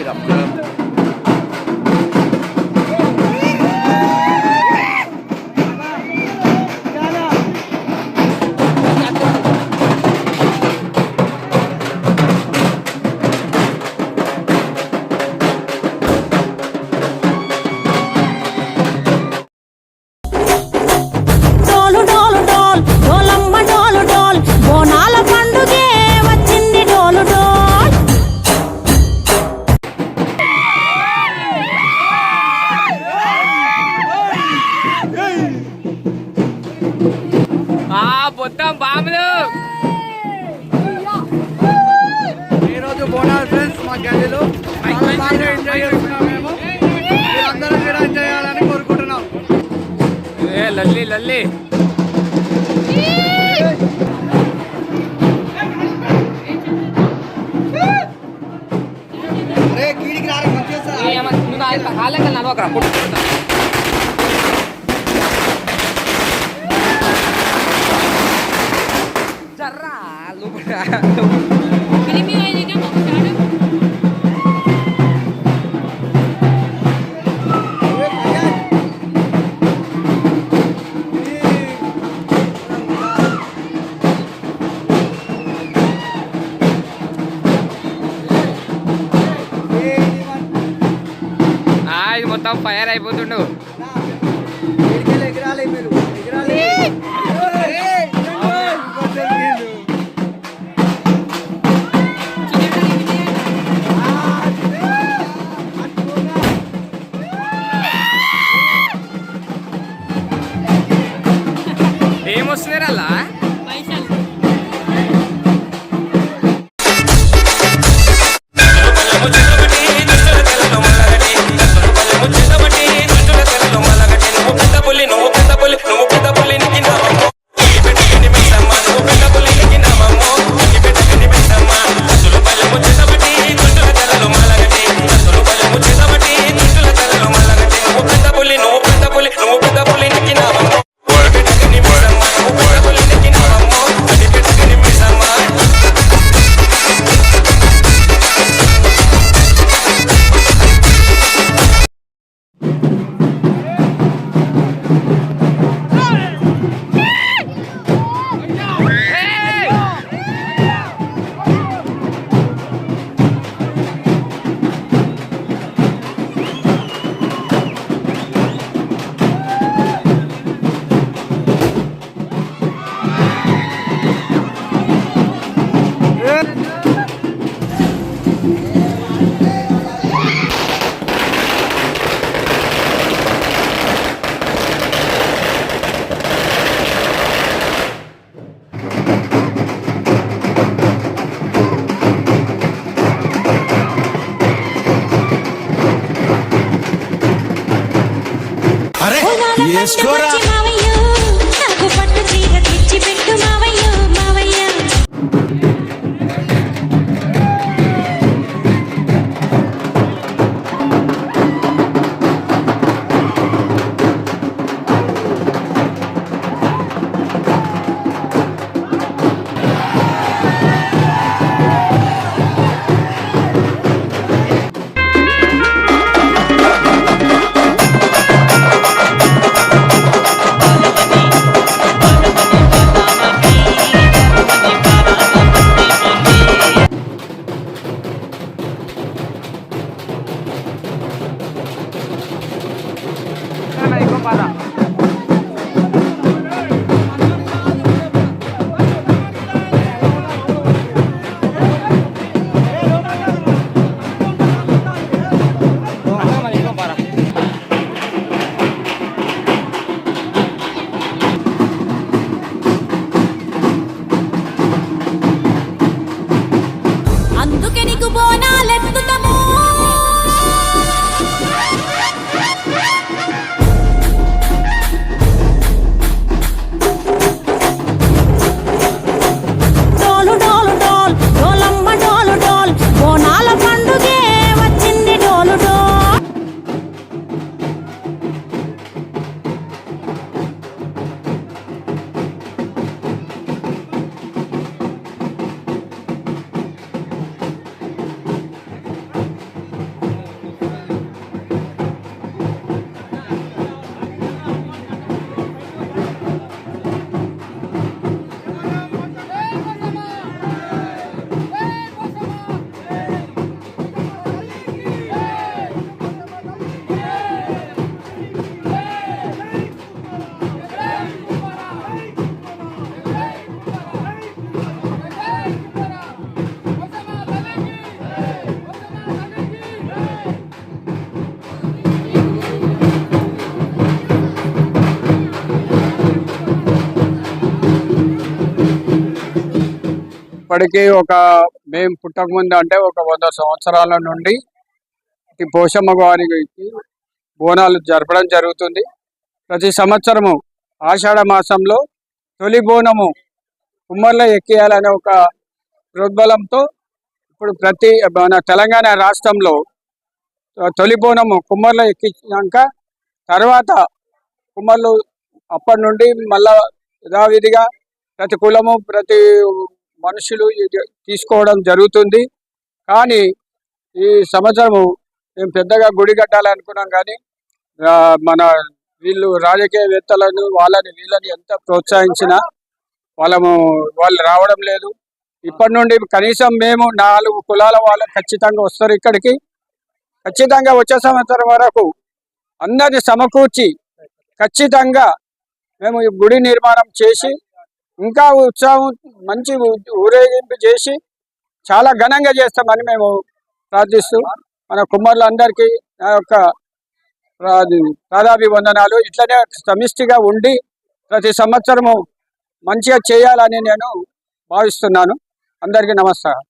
Piramidam. మొత్తం బాంబులు ఈరోజు బోనాలు ఫ్రెండ్స్ మా గల్లీలో ఎంజాయ్ చేస్తున్నాం. మేము అందరం కూడా ఎంజాయ్ చేయాలని కోరుకుంటున్నాం. లల్లి లల్లి ఇది మొత్తం ఫైర్ అయిపోతుండు. ఎగరాలి మీరు ఎగరాలి. ఏమొస్తుంది అలా ఇప్పటికీ మేము పుట్టకముందు అంటే ఒక 100 సంవత్సరాల నుండి ఈ పోషమ్మ వారికి బోనాలు జరపడం జరుగుతుంది. ప్రతి సంవత్సరము ఆషాఢ మాసంలో తొలి బోనము కుమ్మర్లో ఎక్కియాలనే ఒక ప్రోద్బలంతో ఇప్పుడు మన తెలంగాణ రాష్ట్రంలో తొలి బోనము కుమ్మర్లో ఎక్కించాక తర్వాత కుమ్మర్లు అప్పటి నుండి మళ్ళా యథావిధిగా ప్రతి కులము ప్రతి మనుషులు తీసుకోవడం జరుగుతుంది. కానీ ఈ సంవత్సరము మేము పెద్దగా గుడి కట్టాలనుకున్నాం, కానీ మన వీళ్ళు రాజకీయవేత్తలను వీళ్ళని ఎంత ప్రోత్సహించినా వాళ్ళు రావడం లేదు. ఇప్పటి నుండి కనీసం మేము 4 కులాల వాళ్ళు ఖచ్చితంగా వస్తారు ఇక్కడికి. ఖచ్చితంగా వచ్చే సంవత్సరం వరకు అందరిని సమకూర్చి ఖచ్చితంగా మేము ఈ గుడి నిర్మాణం చేసి ఇంకా ఉత్సాహం మంచి ఊరేగింపు చేసి చాలా ఘనంగా చేస్తామని మేము ప్రార్థిస్తూ మన కుమ్మరులందరికీ నా యొక్క పాదాభివందనాలు. ఇట్లనే సమిష్టిగా ఉండి ప్రతి సంవత్సరము మంచిగా చేయాలని నేను భావిస్తున్నాను. అందరికీ నమస్కారం.